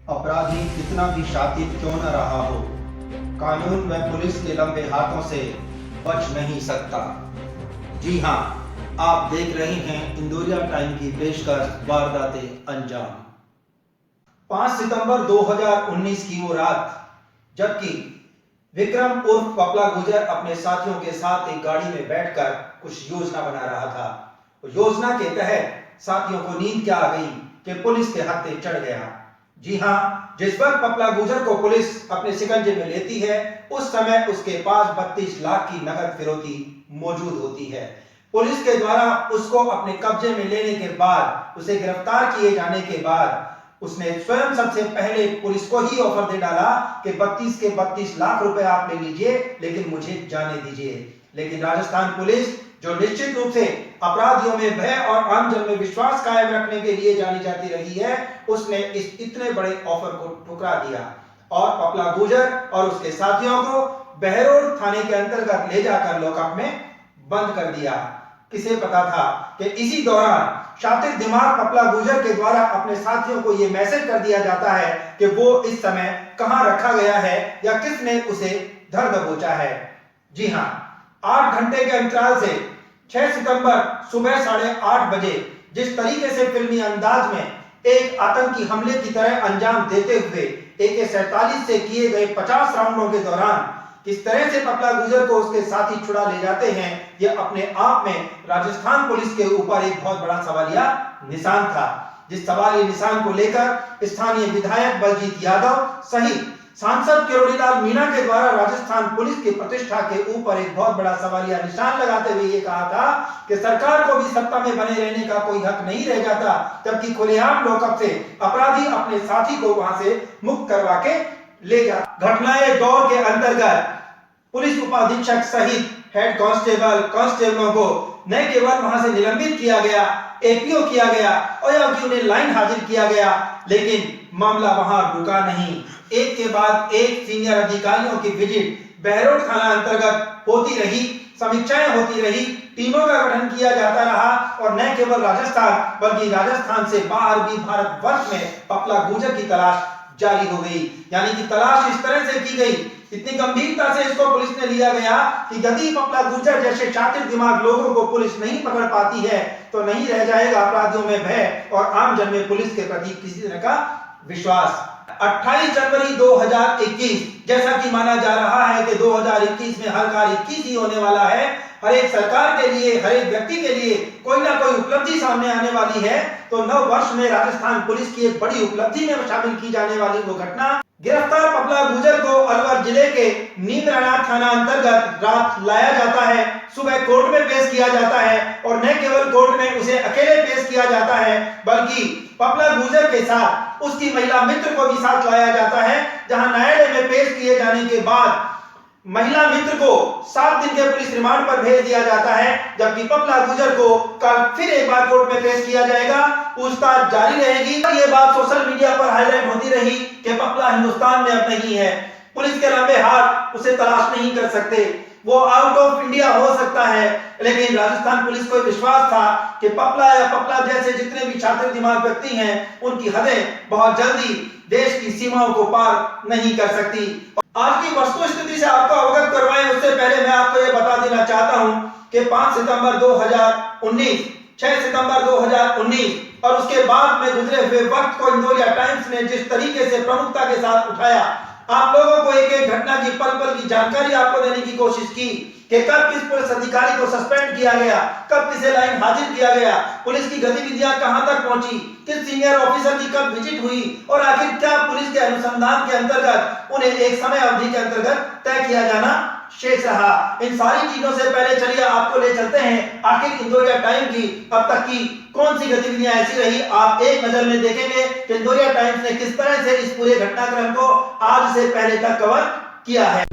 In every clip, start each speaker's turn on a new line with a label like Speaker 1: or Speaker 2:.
Speaker 1: अपराधी कितना भी शातिर क्यों न रहा हो, कानून व पुलिस के लंबे हाथों से बच नहीं सकता। जी हां, आप देख रहे हैं इंदौरिया टाइम की पेशकश वारदातें अंजाम। 5 सितंबर 2019 की वो रात, जबकि विक्रम उर्फ पपला गुजर अपने साथियों के साथ एक गाड़ी में बैठकर कुछ योजना बना रहा था। योजना के तहत साथियों को नींद क्या आ गई कि पुलिस के हत्थे चढ़ गया। जी हां, जिस वक्त पपला गुजर को पुलिस अपने शिकंजे में लेती है, उस समय उसके पास 32 लाख की नगद फिरौती मौजूद होती है। पुलिस के द्वारा उसको अपने कब्जे में लेने के बाद, उसे गिरफ्तार किए जाने के बाद, उसने स्वयं सबसे पहले पुलिस को ही ऑफर दे डाला कि 32 के 32 लाख रुपए आप ले लीजिए, लेकिन मुझे जाने दीजिए। लेकिन राजस्थान पुलिस, जो निश्चित रूप से अपराधियों में भय और आम जन में विश्वास कायम रखने के लिए जानी जाती रही है, उसने इस इतने बड़े ऑफर को ठुकरा दिया और पपला गुजर और उसके साथियों को बहरोड थाने के अंतर्गत ले जाकर लॉकअप में बंद कर दिया। किसे पता था कि इसी दौरान शातिर दिमाग पपला गुजर के द्वारा अपने साथियों को यह मैसेज कर दिया जाता है कि वो इस समय कहां रखा गया है या किसने उसे धर दबोचा है। जी हां, 8 घंटे के अंतराल से 6 सितंबर सुबह 8:30 बजे जिस तरीके से फिल्मी अंदाज में एक आतंकी हमले की तरह अंजाम देते हुए AK-47 से किए गए 50 राउंडों के दौरान किस तरह से पपला गुजर को उसके साथी छुड़ा ले जाते हैं, यह अपने आप में राजस्थान पुलिस के ऊपर एक बहुत बड़ा सवालिया निशान था। जिस सवालिया निशान को लेकर स्थानीय विधायक बलजीत यादव सहित सांसद किरोड़ीलाल मीणा के द्वारा राजस्थान पुलिस की प्रतिष्ठा के ऊपर एक बहुत बड़ा सवालिया निशान लगाते हुए ये कहा था कि सरकार को भी सत्ता में बने रहने का कोई हक नहीं रह जाता, जबकि खुलेआम लॉकअप से अपराधी अपने साथी को वहां से मुक्त करवा के ले जा। घटनाएं दौर के अंतर्गत पुलिस उपाधीक्षक सहित हेड कांस्टेबलों को न केवल वहां से निलंबित किया गया, APO किया गया और या कि उन्हें लाइन हाजिर किया गया, लेकिन मामला वहां रुका नहीं। एक के बाद एक सीनियर अधिकारियों की विजिट बहरोड थाना अंतर्गत होती रही, समीक्षाएं होती रही, टीमों का गठन किया जाता रहा और न केवल राजस्थान बल्कि राजस्थान से बाहर भी भारतवर्ष में पपला गुजर की तलाश जारी हो गई। यानी कि तलाश इस तरह से की गई, इतनी गंभीरता से इसको पुलिस ने लिया गया कि यदि पपला गुजर जैसे शातिर दिमाग लोगों को पुलिस नहीं पकड़ पाती है तो नहीं रह जाएगा अपराधियों में भय और आम जन में पुलिस के प्रति किसी तरह का विश्वास। 28 जनवरी 2021 जैसा कि माना जा रहा है कि 2021 में हर कार्य 21 ही होने वाला है, हर एक सरकार के लिए, हर एक व्यक्ति के लिए कोई ना कोई उपलब्धि सामने आने वाली है, तो नव वर्ष में राजस्थान पुलिस की एक बड़ी उपलब्धि में शामिल की जाने वाली वो घटना, गिरफ्तार पपला गुजर को अलवर जिले के नीमराना थाना अंतर्गत रात लाया जाता है, सुबह कोर्ट में पेश किया जाता है और न केवल कोर्ट में उसे अकेले पेश किया जाता है बल्कि पपला गुजर के साथ उसकी महिला मित्र को भी साथ लाया जाता है, जहां न्यायालय में पेश किए जाने के बाद महिला मित्र को 7 दिन के पुलिस रिमांड पर भेज दिया जाता है, जबकि पपला गुजर को कल फिर एक बार कोर्ट में पेश किया जाएगा, पूछताछ जारी रहेगी। ये बात सोशल मीडिया पर हाईलाइट होती रही कि पपला हिंदुस्तान में अब नहीं है, पुलिस के लंबे हाथ उसे तलाश नहीं कर सकते, वो आउट ऑफ इंडिया हो सकता है, लेकिन राजस्थान पुलिस को विश्वास था कि पपला या पपला जैसे जितने भी छात्र दिमाग व्यक्ति हैं, उनकी हदें बहुत जल्दी देश की सीमाओं को पार नहीं कर सकती। आज की वस्तु स्थिति से आपको अवगत करवाएं उससे पहले मैं आपको यह बता देना चाहता हूं कि 5 सितंबर 2019, 6 सितंबर 2019 और उसके बाद में गुजरे हुए वक्त को इंदौरिया टाइम्स ने जिस तरीके से प्रमुखता के साथ उठाया, आप लोगों को एक एक घटना की पल पल की जानकारी आपको देने की कोशिश की कि कब किस पुलिस अधिकारी को सस्पेंड किया गया, कब किसे लाइन हाजिर किया गया, पुलिस की गतिविधियां कहां तक पहुंची, किस सीनियर ऑफिसर की कब विजिट हुई और आखिर क्या पुलिस के अनुसंधान के अंतर्गत उन्हें एक समय अवधि के अंतर्गत तय किया जाना शेष रहा। इन सारी चीजों से पहले चलिए आपको ले चलते हैं आखिर इंदौरिया टाइम की अब तक की कौन सी गतिविधियां ऐसी रही। आप एक नजर में देखेंगे कि इंदौरिया टाइम्स ने किस तरह से इस पूरे घटनाक्रम को आज से पहले तक कवर किया है।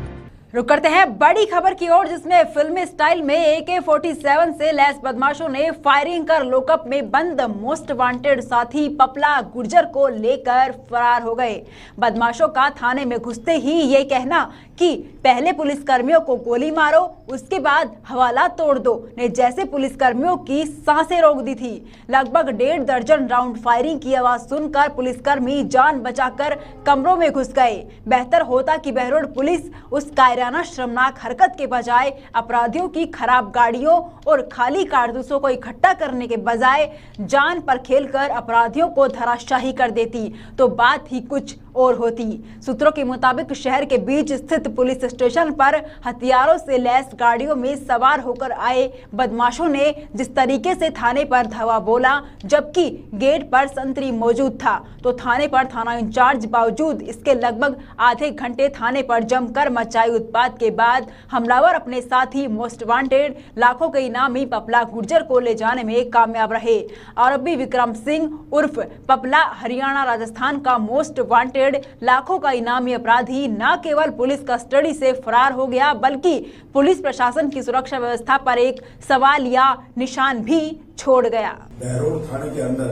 Speaker 2: रुक करते हैं बड़ी खबर की ओर, जिसमें फिल्मी स्टाइल में AK-47 से लैस बदमाशों ने फायरिंग कर लॉकअप में बंद मोस्ट वांटेड साथी पपला गुर्जर को लेकर फरार हो गए। बदमाशों का थाने में घुसते ही ये कहना कि पहले पुलिसकर्मियों को गोली मारो, उसके बाद हवाला तोड़ दो ने जैसे पुलिसकर्मियों की सांसें रोक दी थी। लगभग 1.5 दर्जन राउंड फायरिंग की आवाज सुनकर पुलिसकर्मी जान बचाकर कमरों में घुस गए। बेहतर होता कि बहरोड पुलिस उस कायराना शर्मनाक हरकत के बजाय अपराधियों की खराब गाड़ियों और खाली कारतूसों को इकट्ठा करने के बजाय जान पर खेलकर अपराधियों को धराशाही कर देती तो बात ही कुछ और होती। सूत्रों के मुताबिक शहर के बीच स्थित पुलिस स्टेशन पर हथियारों से लैस गाड़ियों में सवार होकर आए बदमाशों ने जिस तरीके से थाने पर धावा बोला, जबकि गेट पर संतरी मौजूद था, तो थाने पर थाना इंचार्ज बावजूद इसके लगभग आधे घंटे थाने पर जमकर मचाई उत्पात के बाद हमलावर अपने साथी मोस्ट वांटेड लाखों के इनामी पपला गुर्जर को ले जाने में कामयाब रहे। आरोपी विक्रम सिंह उर्फ पपला हरियाणा राजस्थान का मोस्ट वांटेड लाखों का इनामी अपराधी न केवल पुलिस कस्टडी से फरार हो गया, बल्कि पुलिस प्रशासन की सुरक्षा व्यवस्था पर एक सवाल या निशान भी छोड़ गया।
Speaker 3: बहरोड थाने के अंदर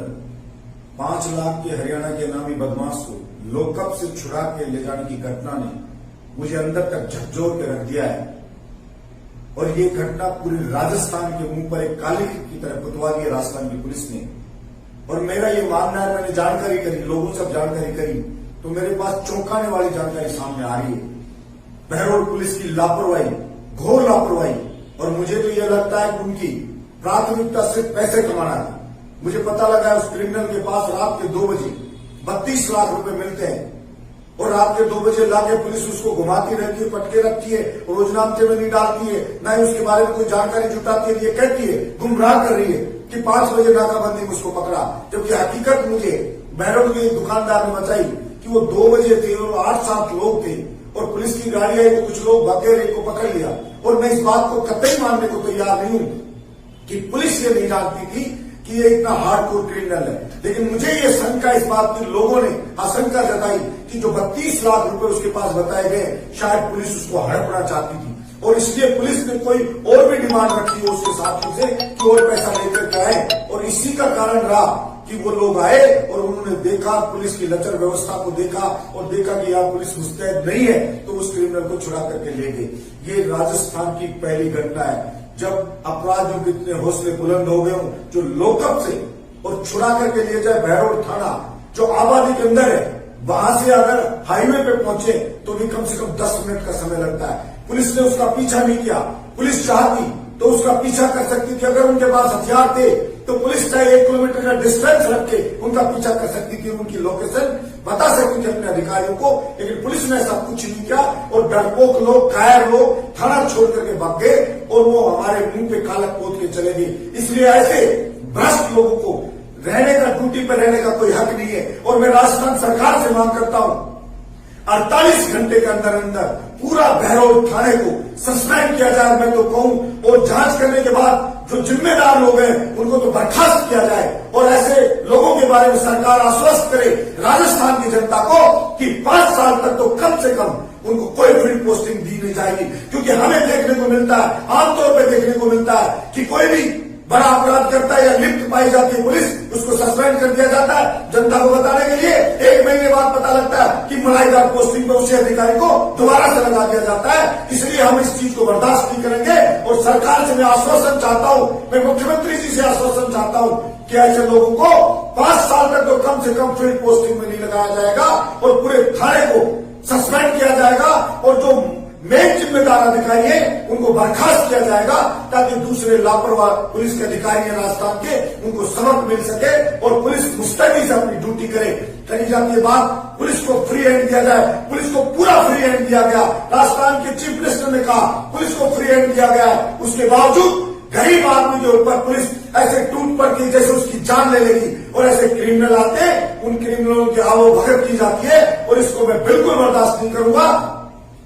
Speaker 3: 5 लाख के हरियाणा के इनामी बदमाश को लॉकअप से छुड़ा के ले जाने की घटना ने मुझे अंदर तक झकझोर के रख दिया है और ये घटना पूरी राजस्थान के मुंह पर एक काली की तरह पुतवा दी है राजस्थान की पुलिस ने। और मेरा ये मानना है, मैंने जानकारी करी, लोगों से जानकारी करी तो मेरे पास चौंकाने वाली जानकारी सामने आ रही है। बहरोड पुलिस की लापरवाही, घोर लापरवाही, और मुझे तो यह लगता है कि उनकी प्राथमिकता सिर्फ पैसे कमाना है। मुझे पता लगा है उस क्रिमिनल के पास रात के 2 बजे 32 लाख रुपए मिलते हैं और रात के 2 बजे लाके पुलिस उसको घुमाती रहती है, पटके रखती है, रोजनामचे में नहीं डालती है, न ही उसके बारे में कोई जानकारी जुटाती है। ये कहती है, गुमराह कर रही है कि 5 बजे नाकाबंदी में उसको पकड़ा, जबकि हकीकत मुझे बहरोड के दुकानदार ने बताई कि वो 2 बजे थे और 8-7 लोग थे और पुलिस की गाड़ी आई तो कुछ लोग भागे रहे को पकड़ लिया। और मैं इस बात को कतई मानने को तैयार नहीं हूं कि पुलिस ये नहीं जानती थी कि ये इतना हार्डकोर क्रिमिनल है, लेकिन मुझे ये शंका इस बात की लोगों ने आशंका जताई कि जो 32 लाख रुपए उसके पास बताए गए, शायद पुलिस उसको हड़पना चाहती थी और इसलिए पुलिस ने कोई और भी डिमांड रखी है उसके साथियों से कि और पैसा लेकर के आए। और इसी का कारण रहा कि वो लोग आए और उन्होंने देखा, पुलिस की लचर व्यवस्था को देखा और देखा कि यहाँ पुलिस मुस्तैद नहीं है, तो उस क्रिमिनल को छुड़ा करके ले गए। ये राजस्थान की पहली घटना है जब अपराधियों के इतने हौसले बुलंद हो गए हों जो लॉकअप से और छुड़ा करके ले जाए। बहरोड थाना जो आबादी के अंदर है, वहां से अगर हाईवे पे पहुंचे तो भी कम से कम 10 मिनट का समय लगता है। पुलिस ने उसका पीछा नहीं किया। पुलिस चाहती तो उसका पीछा कर सकती थी। अगर उनके पास हथियार थे तो पुलिस चाहे 1 किलोमीटर का डिस्टेंस रख के उनका पीछा कर सकती थी, उनकी लोकेशन बता सकती थी अपने अधिकारियों को, लेकिन पुलिस ने ऐसा कुछ नहीं किया। और डरपोक लोग, कायर लोग थाना छोड़ करके भाग गए और वो हमारे मुंह पे कालक पोत के चले गए। इसलिए ऐसे भ्रष्ट लोगों को रहने का, ड्यूटी पर रहने का कोई हक नहीं है। और मैं राजस्थान सरकार से मांग करता हूं 48 घंटे के अंदर अंदर पूरा बहरोड थाने को सस्पेंड किया जाए, मैं तो कहूं, और जांच करने के बाद जो जिम्मेदार लोग हैं उनको तो बर्खास्त किया जाए। और ऐसे लोगों के बारे में सरकार आश्वस्त करे राजस्थान की जनता को कि 5 साल तक तो कम से कम उनको कोई फील्ड पोस्टिंग दी नहीं जाएगी। क्योंकि हमें देखने को मिलता है, आमतौर पर देखने को मिलता है कि कोई भी बड़ा अपराध करता है या लिप्त पाई जाती है पुलिस, उसको सस्पेंड कर दिया जाता है जनता को बताने के लिए। 1 महीने बाद पता लगता है कि मलाईदार पोस्टिंग पर उसी अधिकारी को दोबारा से लगा दिया जाता है। इसलिए हम इस चीज को बर्दाश्त नहीं करेंगे और सरकार से मैं आश्वासन चाहता हूं, मैं मुख्यमंत्री जी से आश्वासन चाहता हूं कि ऐसे लोगों को 5 साल तक तो कम से कम फील्ड पोस्टिंग में नहीं लगाया जाएगा और पूरे थाने को सस्पेंड किया जाएगा और जो मेन जिम्मेदार अधिकारी है उनको बर्खास्त किया जाएगा, ताकि दूसरे लापरवाह पुलिस के अधिकारी हैं राजस्थान के, उनको सबक मिल सके और पुलिस मुस्तैदी से अपनी ड्यूटी करे। कही जाती है बात, पुलिस को फ्री हैंड दिया जाए, पुलिस को पूरा फ्री हैंड दिया गया। राजस्थान के चीफ मिनिस्टर ने कहा पुलिस को फ्री हैंड दिया गया है, उसके बावजूद गरीब आदमी के ऊपर पुलिस ऐसे टूट पड़ती है जैसे उसकी जान ले लेगी। और ऐसे क्रिमिनल आते, उन क्रिमिनलों की आवोभगत की जाती है और इसको मैं बिल्कुल बर्दाश्त नहीं करूंगा।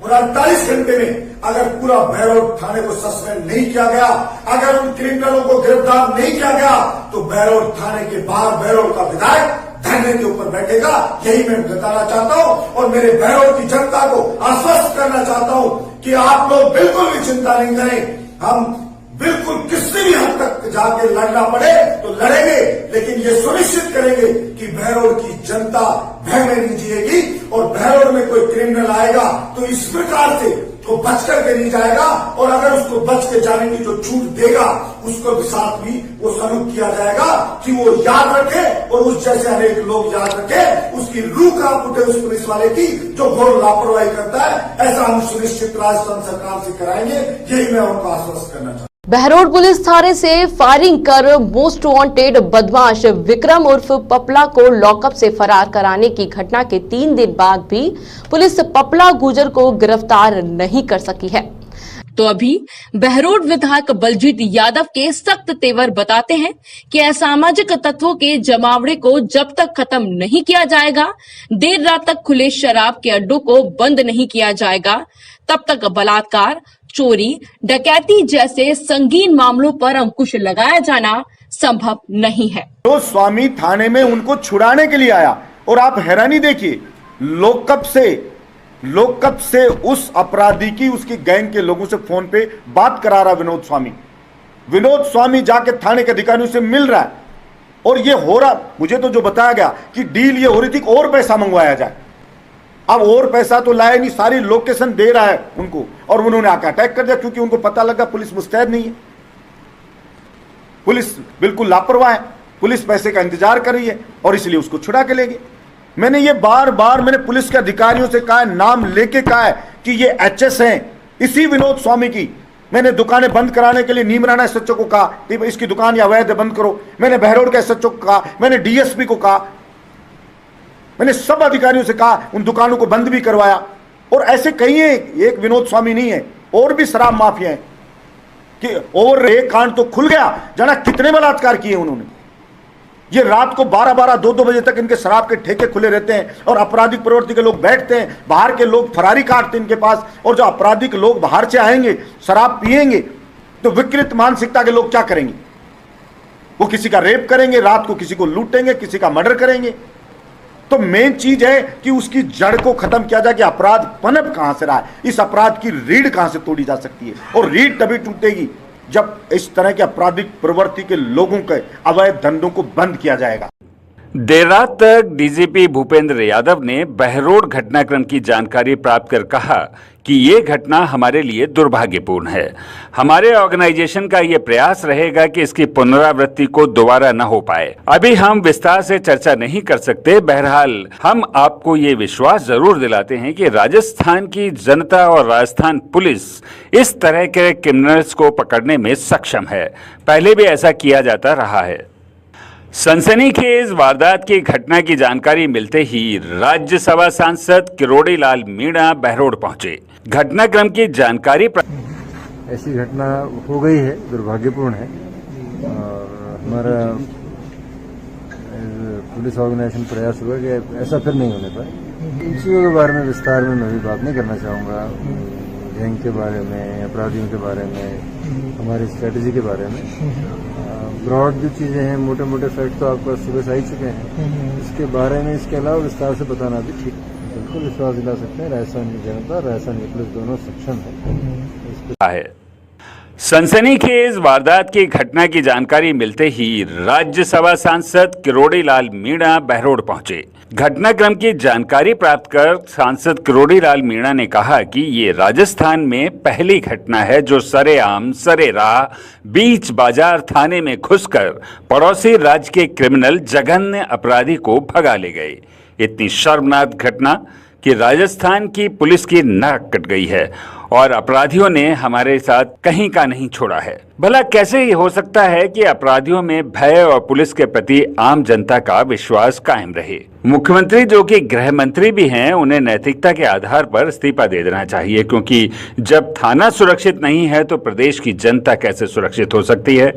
Speaker 3: और 48 घंटे में अगर पूरा बहरोड थाने को सस्पेंड नहीं किया गया, अगर उन क्रिमिनलों को गिरफ्तार नहीं किया गया, तो बहरोड थाने के बाहर बहरोड का विधायक धरने के ऊपर बैठेगा। यही मैं बताना चाहता हूं और मेरे बहरोड की जनता को आश्वस्त करना चाहता हूं कि आप लोग बिल्कुल भी चिंता नहीं करें, हम बिल्कुल किसी भी हद तक जाके लड़ना पड़े तो लड़ेंगे, लेकिन ये सुनिश्चित करेंगे कि बहरोड की जनता भय में नहीं जिएगी और बहरोड में कोई क्रिमिनल आएगा तो इस प्रकार से तो बच करके नहीं जाएगा, और अगर उसको बच के जाने की जो छूट देगा उसको भी साथ भी वो सलूट किया जाएगा कि वो याद रखे और उस जैसे अनेक लोग याद रखे, उसकी रूह कांप उठे उस पुलिस वाले की जो घोर लापरवाही करता है। ऐसा हम सुनिश्चित राजस्थान सरकार से कराएंगे, यही मैं उनको आश्वस्त करना चाहता हूं।
Speaker 4: बहरोड पुलिस थाने से फायरिंग कर मोस्ट वांटेड बदमाश विक्रम उर्फ पपला को लॉकअप से फरार कराने की घटना के 3 दिन बाद भी पुलिस पपला गुर्जर को गिरफ्तार नहीं कर सकी है। तो अभी बहरोड विधायक बलजीत यादव के सख्त तेवर बताते हैं कि असामाजिक तत्वों के जमावड़े को जब तक खत्म नहीं किया जाएगा, देर रात तक खुले शराब के अड्डों को बंद नहीं किया जाएगा, तब तक बलात्कार, चोरी, डकैती जैसे संगीन मामलों पर अंकुश लगाया जाना संभव नहीं है।
Speaker 3: तो स्वामी थाने में उनको छुड़ाने के लिए आया, और आप हैरानी देखिए, लोकअप से उस अपराधी की उसकी गैंग के लोगों से फोन पे बात करा रहा विनोद स्वामी जाके थाने के अधिकारियों से मिल रहा है, और ये हो रहा, मुझे तो जो बताया गया कि डील ये हो रही थी कि और पैसा मंगवाया जाए। अब और पैसा तो लाया नहीं, सारी लोकेशन दे रहा है उनको, और उन्होंने आकर अटैक कर दिया क्योंकि उनको पता लगा पुलिस मुस्तैद नहीं है, पुलिस बिल्कुल लापरवाह है, पुलिस पैसे का इंतजार कर रही है और इसलिए उसको छुड़ा के ले गए। मैंने ये बार बार मैंने पुलिस के अधिकारियों से कहा है, नाम लेके कहा है कि ये एचएस हैं इसी विनोद स्वामी की। मैंने दुकानें बंद कराने के लिए नीमराना एसएचओ को कहा कि इसकी दुकान या अवैध बंद करो, मैंने बहरोड के एसएचओ को कहा, मैंने डीएसपी को कहा, मैंने सब अधिकारियों से कहा, उन दुकानों को बंद भी करवाया। और ऐसे कई हैं, एक विनोद स्वामी नहीं है, और भी शराब माफिया हैं कि और एक कांड तो खुल गया, जाना कितने बलात्कार किए उन्होंने। ये रात को 12-12, 2-2 बजे तक इनके शराब के ठेके खुले रहते हैं और आपराधिक प्रवृत्ति के लोग बैठते हैं, बाहर के लोग फरारी काटते हैं इनके पास, और जो आपराधिक लोग बाहर से आएंगे शराब पिएंगे तो विकृत मानसिकता के लोग क्या करेंगे, वो किसी का रेप करेंगे, रात को किसी को लूटेंगे, किसी का मर्डर करेंगे। तो मेन चीज है कि उसकी जड़ को खत्म किया जाए कि अपराध पनप कहां से रहा है, इस अपराध की रीढ़ कहां से तोड़ी जा सकती है, और रीढ़ तभी टूटेगी जब इस तरह के आपराधिक प्रवृत्ति के लोगों के अवैध धंधों को बंद किया जाएगा।
Speaker 5: देर रात तक डीजीपी भूपेंद्र यादव ने बहरोड घटनाक्रम की जानकारी प्राप्त कर कहा कि ये घटना हमारे लिए दुर्भाग्यपूर्ण है। हमारे ऑर्गेनाइजेशन का ये प्रयास रहेगा कि इसकी पुनरावृत्ति को दोबारा न हो पाए। अभी हम विस्तार से चर्चा नहीं कर सकते। बहरहाल हम आपको ये विश्वास जरूर दिलाते हैं कि राजस्थान की जनता और राजस्थान पुलिस इस तरह के क्रिमिनल्स को पकड़ने में सक्षम है। पहले भी ऐसा किया जाता रहा है। सनसनीखेज वारदात की घटना की जानकारी मिलते ही राज्यसभा सांसद किरोड़ी लाल मीणा बहरोड पहुंचे। घटनाक्रम की जानकारी
Speaker 6: ऐसी घटना हो गई है, दुर्भाग्यपूर्ण है, और हमारा पुलिस ऑर्गेनाइजेशन प्रयास हुआ कि ऐसा फिर नहीं होने पाए। इन चीज़ों के बारे में विस्तार में मैं भी बात नहीं करना चाहूँगा, गैंग के बारे में, अपराधियों के बारे में, हमारी स्ट्रेटजी के बारे में। ब्रॉड जो चीज़ें हैं, मोटे मोटे फैक्ट तो आपको सुबह से आ ही चुके हैं, इसके बारे में इसके अलावा विस्तार से बताना भी ठीक बिल्कुल विश्वास दिला सकते हैं। राजस्थान की जनता, राजस्थान की पुलिस दोनों सक्षम है।
Speaker 5: सनसनीखेज वारदात की घटना की जानकारी मिलते ही राज्यसभा सांसद किरोड़ी लाल मीणा बहरोड पहुंचे। घटनाक्रम की जानकारी प्राप्त कर सांसद किरोड़ी लाल मीणा ने कहा कि ये राजस्थान में पहली घटना है जो सरेआम सरेराह बीच बाजार थाने में घुसकर पड़ोसी राज्य के क्रिमिनल जघन्य अपराधी को भगा ले गए। इतनी शर्मनाक घटना कि राजस्थान की पुलिस की नाक कट गई है और अपराधियों ने हमारे साथ कहीं का नहीं छोड़ा है। भला कैसे ये हो सकता है कि अपराधियों में भय और पुलिस के प्रति आम जनता का विश्वास कायम रहे। मुख्यमंत्री जो कि गृह मंत्री भी हैं, उन्हें नैतिकता के आधार पर इस्तीफा दे देना चाहिए, क्योंकि जब थाना सुरक्षित नहीं है तो प्रदेश की जनता कैसे सुरक्षित हो सकती है।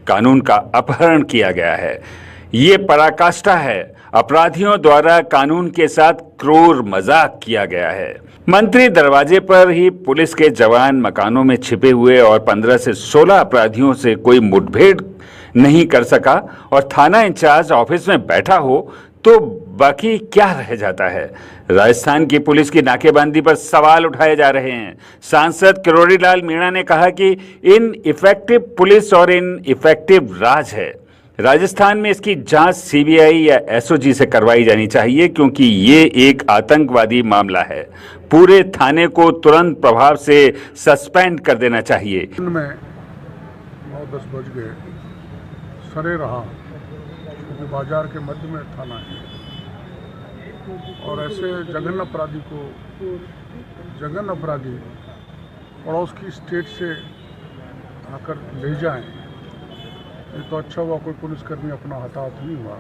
Speaker 5: कानून का अपहरण किया गया है, ये पराकाष्ठा है। अपराधियों द्वारा कानून के साथ क्रूर मजाक किया गया है। मंत्री दरवाजे पर ही पुलिस के जवान मकानों में छिपे हुए और 15 से 16 अपराधियों से कोई मुठभेड़ नहीं कर सका और थाना इंचार्ज ऑफिस में बैठा हो तो बाकी क्या रह जाता है? राजस्थान की पुलिस की नाकेबंदी पर सवाल उठाए जा रहे हैं। सांसद किरोड़ी लाल मीणा ने कहा कि इन इफेक्टिव पुलिस और इन इफेक्टिव राज है। राजस्थान में इसकी जांच सीबीआई या एसओजी से करवाई जानी चाहिए, क्योंकि ये एक आतंकवादी मामला है। पूरे थाने को तुरंत प्रभाव से सस्पेंड कर देना चाहिए।
Speaker 7: में 9-10 बज गए, सरे रहा क्योंकि बाजार के मध्य में थाना है और ऐसे जघन्य अपराधी पड़ोस की स्टेट से आकर ले जाएं, ये तो अच्छा हुआ कोई पुलिसकर्मी अपना हताहत नहीं हुआ,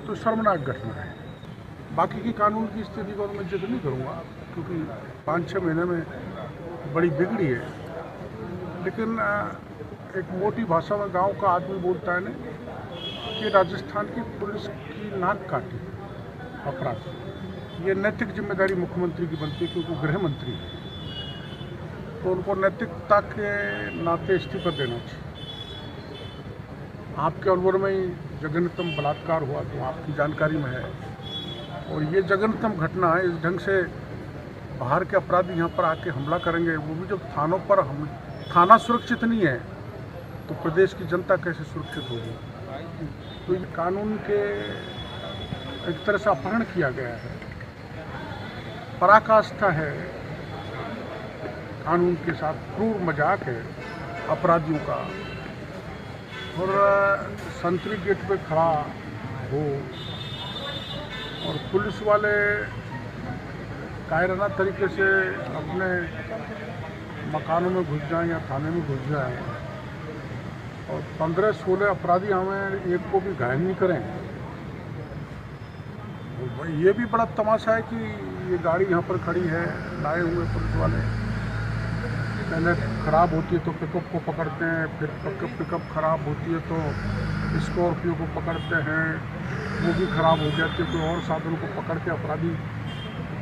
Speaker 7: तो शर्मनाक घटना है। बाकी की कानून की स्थिति को मैं जिक्र नहीं करूँगा क्योंकि 5-6 महीने में बड़ी बिगड़ी है, लेकिन एक मोटी भाषा में गांव का आदमी बोलता है ना कि राजस्थान की पुलिस की नाक काटी अपराध। ये नैतिक जिम्मेदारी मुख्यमंत्री की बनती है क्योंकि गृह मंत्री है, तो उनको नैतिकता के नाते इस्तीफा देना चाहिए। आपके अलवर में ही जघन्यतम बलात्कार हुआ तो आपकी जानकारी में है, और ये जघन्यतम घटना है। इस ढंग से बाहर के अपराधी यहाँ पर आके हमला करेंगे, वो भी जब थानों पर थाना सुरक्षित नहीं है तो प्रदेश की जनता कैसे सुरक्षित होगी? तो ये कानून के एक तरह से अपहरण किया गया है, पराकाष्ठा है, कानून के साथ क्रूर मजाक है अपराधियों का। और संतरी गेट पे खड़ा हो और पुलिस वाले कायराना तरीके से अपने मकानों में घुस जाएं या थाने में घुस जाएं और 15-16 अपराधी हमें एक को भी घायल नहीं करें। ये भी बड़ा तमाशा है कि ये गाड़ी यहाँ पर खड़ी है, लाए हुए पुलिस वाले, पहले ख़राब होती है तो पिकअप को पकड़ते हैं, फिर पिकअप ख़राब होती है तो स्कॉर्पियो को पकड़ते हैं, वो भी ख़राब हो जाती है, कोई और साधनों को पकड़ के अपराधी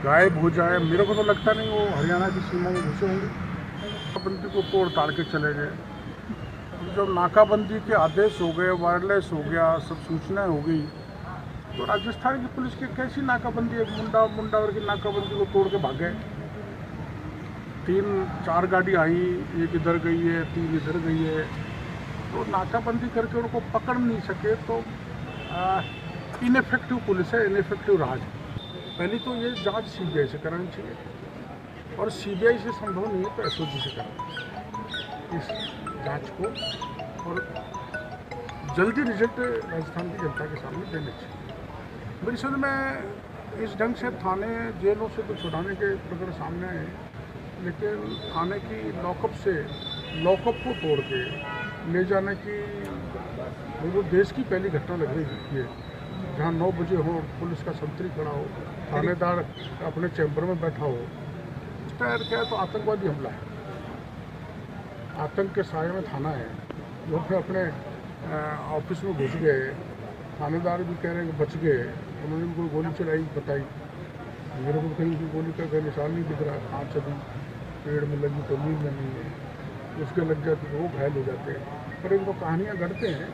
Speaker 7: गायब हो जाए। मेरे को तो लगता नहीं वो हरियाणा की सीमा में घुसे होंगे, नाकाबंदी को तोड़ ताड़ के चले गए। जब नाकाबंदी के आदेश हो गए, वायरलेस हो गया, सब सूचनाएं हो गई, तो राजस्थान की पुलिस की कैसी नाकाबंदी, एक मुंडावर की नाकाबंदी को तोड़ के भाग गए। 3-4 गाड़ी आई, एक इधर गई है, 3 इधर गई है, तो नाकाबंदी करके उनको पकड़ नहीं सके तो इनफेक्टिव पुलिस है, इनफेक्टिव राज। पहली तो ये जांच सीबीआई से करानी चाहिए और सीबीआई से संभव नहीं है तो एसओजी से करानी चाहिए इस जांच को, और जल्दी रिजल्ट राजस्थान की जनता के सामने देने चाहिए। मेरी समझ में इस ढंग से थाने जेलों से तो छुड़ाने के प्रकरण सामने आए, लेकिन थाने की लॉकअप को तोड़ के ले जाने की वो देश की पहली घटना लग रही है, जहाँ 9 बजे हो, पुलिस का संतरी खड़ा हो, थानेदार अपने चैम्बर में बैठा हो। क्या है तो आतंकवादी हमला है, आतंक के साये में थाना है। लोग अपने ऑफिस में घुस गए, थानेदार भी कह रहे हैं कि बच गए, उन्होंने भी कोई गोली चलाई बताई, मेरे को कहीं भी गोली का निशान नहीं दिख रहा, कांच अभी पेड़ में लगी तो नींद में नहीं है, उसके लग जाते तो वो घायल हो जाते हैं। पर इनको कहानियाँ गढ़ते हैं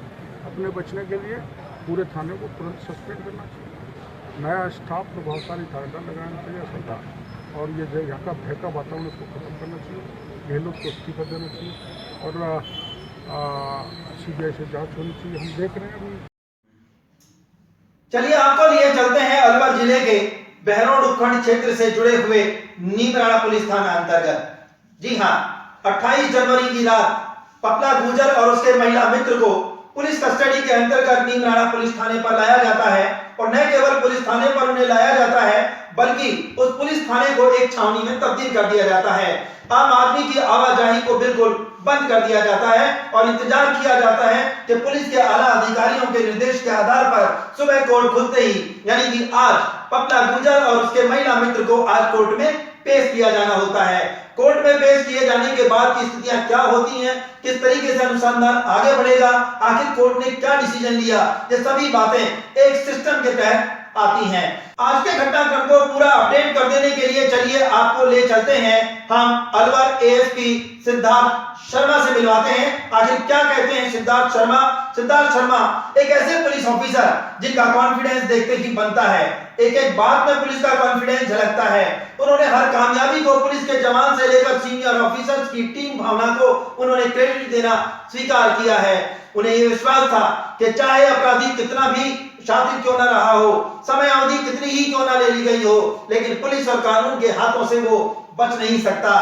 Speaker 7: अपने बचने के लिए। पूरे थाने को तुरंत सस्पेंड करना चाहिए, नया स्टाफ प्रभावशाली थानेदार लगाना चाहिए सरकार, और ये जो यहाँ का भय का वातावरण उसको खत्म करना चाहिए, गहलोत को इस्तीफा देना चाहिए और सीबीआई से जांच होनी चाहिए। हम देख रहे हैं अभी।
Speaker 1: चलिए आपको लिए चलते हैं अलवर जिले के बहरोड उपखंड क्षेत्र से जुड़े हुए नीमराणा पुलिस थाना अंतर्गत। जी हाँ, 28 जनवरी की रात पपला गुर्जर और उसके महिला मित्र को पुलिस कस्टडी के अंतर्गत नीमराणा पुलिस थाने पर लाया जाता है, और न केवल पुलिस थाने पर उन्हें लाया जाता है बल्कि उस पुलिस थाने को एक छावनी में तब्दील कर दिया जाता है। आम आदमी की आवाजाही को बिल्कुल बंद कर दिया जाता है और इंतजार किया जाता है कि पुलिस के आला अधिकारियों के निर्देश के आधार पर सुबह कोर्ट खुलते ही, यानी कि आज पपला गुर्जर और उसके महिला मित्र को आज कोर्ट में पेश किया जाना होता है। कोर्ट में पेश किए जाने के बाद की स्थितियां क्या होती हैं, किस तरीके से अनुसंधान आगे बढ़ेगा, आखिर कोर्ट ने क्या डिसीजन लिया, ये सभी बातें एक सिस्टम के तहत आती हैं। आज के घटनाक्रम को पूरा अपडेट कर देने के लिए चलिए आपको ले चलते हैं हम अलवर एएसपी सिद्धार्थ शर्मा से मिलवाते हैं। आखिर क्या कहते हैं सिद्धार्थ शर्मा। सिद्धार्थ शर्मा एक ऐसे पुलिस पुलिस ऑफिसर जिनका कॉन्फिडेंस देखते ही बनता है, एक एक बात में पुलिस का कॉन्फिडेंस झलकता है। उन्होंने हर कामयाबी को पुलिस के जवान से लेकर सीनियर ऑफिसर्स की टीम भावना को उन्होंने क्रेडिट देना स्वीकार किया है। उन्हें यह विश्वास था कि चाहे अपराधी कितना भी शातिर क्यों न रहा हो, समय अवधि कितनी ही क्यों न ले ली गई हो, लेकिन पुलिस और कानून के हाथों से वो बच नहीं सकता।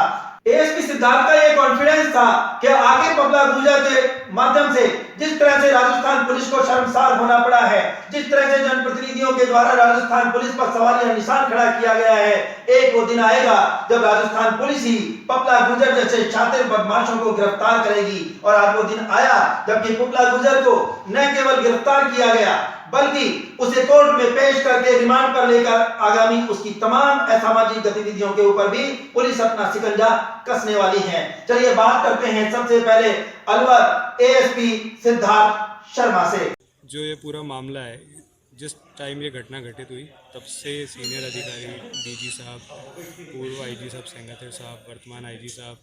Speaker 1: एएसपी सिद्धार्थ का यह कॉन्फिडेंस था कि आखिर पपला गुर्जर के माध्यम से जिस तरह से राजस्थान पुलिस को शर्मसार होना पड़ा है, जिस तरह से जनप्रतिनिधियों के द्वारा राजस्थान पुलिस पर सवालिया निशान खड़ा किया गया है, एक वो दिन आएगा जब राजस्थान पुलिस ही पपला गुर्जर जैसे शातिर बदमाशों को गिरफ्तार करेगी। और आज वो दिन आया जबकि पपला गुर्जर को न केवल गिरफ्तार किया गया बल्कि उसे कोर्ट में पेश करके रिमांड पर लेकर आगामी उसकी तमाम असामाजिक गतिविधियों के ऊपर भी पुलिस अपना शिकंजा कसने वाली है। चलिए बात करते हैं सबसे पहले अलवर एएसपी सिद्धार्थ शर्मा से।
Speaker 8: जो ये पूरा मामला है, जिस टाइम ये घटना घटित हुई तब से सीनियर अधिकारी डीजी साहब, पूर्व आईजी साहब सेंगाथिर साहब, वर्तमान आईजी साहब,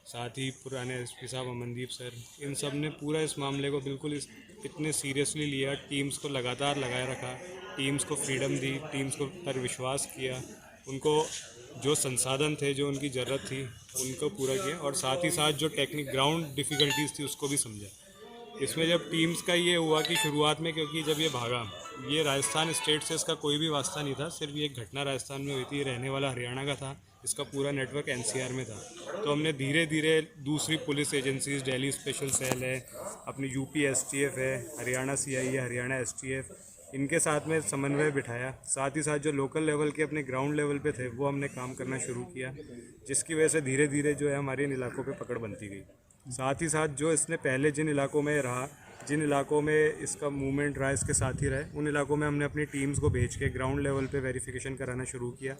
Speaker 8: साथ ही पुराने एसपी साहब अमनदीप सर, इन सब ने पूरा इस मामले को बिल्कुल इतने सीरियसली लिया। टीम्स को लगातार लगाए रखा, टीम्स को फ्रीडम दी, टीम्स को पर विश्वास किया, उनको जो संसाधन थे, जो उनकी ज़रूरत थी, उनको पूरा किया और साथ ही साथ जो टेक्निक ग्राउंड डिफ़िकल्टीज़ थी उसको भी समझा। इसमें जब टीम्स का ये हुआ कि शुरुआत में, क्योंकि जब ये भागा, ये राजस्थान स्टेट से इसका कोई भी वास्ता नहीं था, सिर्फ ये घटना राजस्थान में हुई थी, रहने वाला हरियाणा का था, इसका पूरा नेटवर्क एनसीआर में था। तो हमने धीरे धीरे दूसरी police agencies, Delhi special cell है, अपनी यूपी एसटीएफ है, हरियाणा सीआई है, हरियाणा एसटीएफ, इनके साथ में समन्वय बिठाया। साथ ही साथ जो लोकल लेवल के अपने ग्राउंड लेवल पे थे वो हमने काम करना शुरू किया, जिसकी वजह से धीरे धीरे जो है हमारे इन इलाकों पे पकड़ बनती गई। साथ ही साथ जो इसने पहले जिन इलाकों में रहा, जिन इलाकों में इसका मूवमेंट रहा, इसके साथ ही रहे, उन इलाकों में हमने अपनी टीम्स को भेज के ग्राउंड लेवल पे वेरिफिकेशन कराना शुरू किया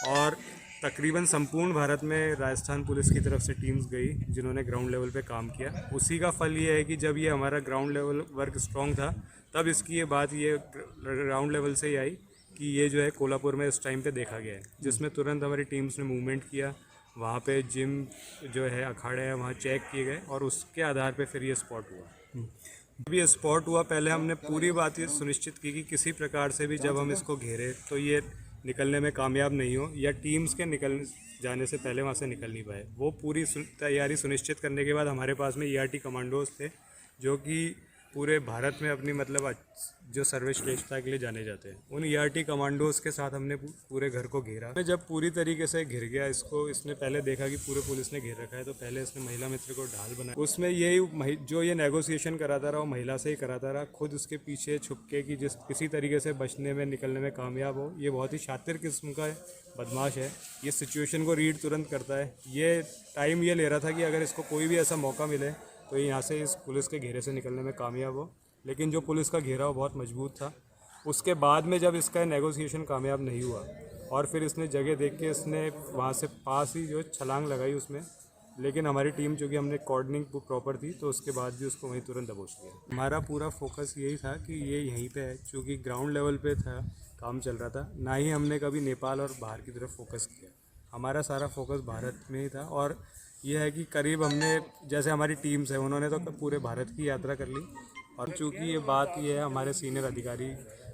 Speaker 8: और तकरीबन संपूर्ण भारत में राजस्थान पुलिस की तरफ से टीम्स गई जिन्होंने ग्राउंड लेवल पे काम किया। उसी का फल ये है कि जब ये हमारा ग्राउंड लेवल वर्क स्ट्रॉन्ग था, तब इसकी ये बात ये ग्राउंड लेवल से ही आई कि ये जो है कोल्हापुर में इस टाइम पे देखा गया है, जिसमें तुरंत हमारी टीम्स ने मूवमेंट किया। वहाँ पे जिम जो है, अखाड़े हैं, वहाँ चेक किए गए और उसके आधार पे फिर ये स्पॉट हुआ। जब ये स्पॉट हुआ, पहले हमने पूरी बात ये सुनिश्चित की कि किसी प्रकार से भी जब हम इसको घेरे तो ये निकलने में कामयाब नहीं हो, या टीम्स के निकल जाने से पहले वहाँ से निकल नहीं पाए। वो पूरी तैयारी सुनिश्चित करने के बाद हमारे पास में ईआरटी कमांडोज थे, जो कि पूरे भारत में अपनी मतलब जो सर्वश्रेष्ठता के लिए जाने जाते हैं। उन ईआरटी कमांडोज के साथ हमने पूरे घर को घेरा। जब पूरी तरीके से घिर गया इसको, इसने पहले देखा कि पूरे पुलिस ने घेर रखा है, तो पहले इसने महिला मित्र को ढाल बनाया। उसमें यही जो ये नेगोशिएशन कराता रहा वो महिला से ही कराता रहा, खुद उसके पीछे छुप के कि जिस किसी तरीके से बचने में, निकलने में कामयाब हो। ये बहुत ही शातिर किस्म का बदमाश है, ये सिचुएशन को रीड तुरंत करता है। ये टाइम ये ले रहा था कि अगर इसको कोई भी ऐसा मौका मिले तो यहाँ से इस पुलिस के घेरे से निकलने में कामयाब हो, लेकिन जो पुलिस का घेरा वो बहुत मजबूत था। उसके बाद में जब इसका नेगोशिएशन कामयाब नहीं हुआ और फिर इसने जगह देख के इसने वहाँ से पास ही जो छलांग लगाई उसमें, लेकिन हमारी टीम चूँकि हमने कोऑर्डिनेट प्रॉपर थी तो उसके बाद भी उसको वहीं तुरंत दबोच लिया। हमारा पूरा फोकस यही था कि ये यहीं पे है, चूँकि ग्राउंड लेवल पे था, काम चल रहा था, ना ही हमने कभी नेपाल और बाहर की तरफ फोकस किया। हमारा सारा फोकस भारत में ही था और यह है कि करीब हमने, जैसे हमारी टीम्स है, उन्होंने तो पूरे भारत की यात्रा कर ली। और चूँकि ये बात ये है, हमारे सीनियर अधिकारी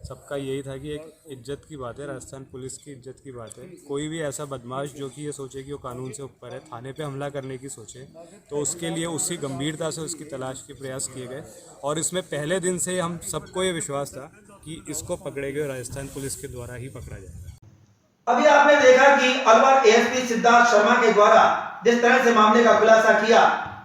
Speaker 8: सबका यही था कि एक इज्जत की बात है, राजस्थान पुलिस की इज्जत की बात है। कोई भी ऐसा बदमाश जो कि ये सोचे कि वो कानून से ऊपर है, थाने पे हमला करने की सोचे, तो उसके लिए उसी गंभीरता से उसकी तलाश के प्रयास किए गए। और इसमें पहले दिन से हम सबको ये विश्वास था कि इसको पकड़ेंगे, राजस्थान पुलिस के द्वारा ही पकड़ा जाएगा।
Speaker 1: अभी आपने देखा कि अलवर एएसपी सिद्धार्थ शर्मा के द्वारा जिस तरह से मामले का खुलासा किया,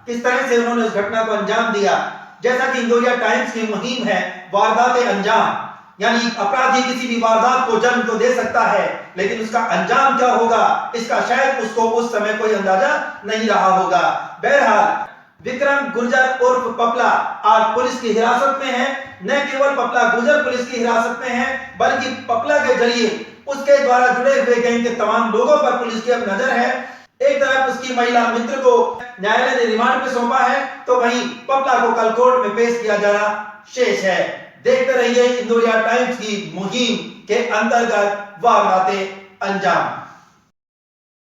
Speaker 1: किस तरह से उन्होंने उस घटना को अंजाम दिया। जैसा कि इंदौरिया टाइम्स की मुहिम है वारदात अंजाम, यानी अपराधी किसी भी वारदात को जन्म तो दे सकता है, लेकिन उसका अंजाम क्या होगा इसका शायद उसको उस समय कोई अंदाजा नहीं रहा होगा। बहरहाल विक्रम गुर्जर उर्फ पपला आज पुलिस की हिरासत में है। न केवल पपला गुर्जर पुलिस की हिरासत में है, बल्कि पपला के जरिए उसके द्वारा जुड़े हुए गैंग के तमाम लोगों पर पुलिस की अब नजर है। एक तरफ उसकी महिला मित्र को न्यायालय ने रिमांड पे सौंपा है, तो वहीं पपला को कल कोर्ट में पेश किया जाना शेष है। देखते रहिए इंदौरिया टाइम्स की मुहिम के अंतर्गत वारदाते अंजाम।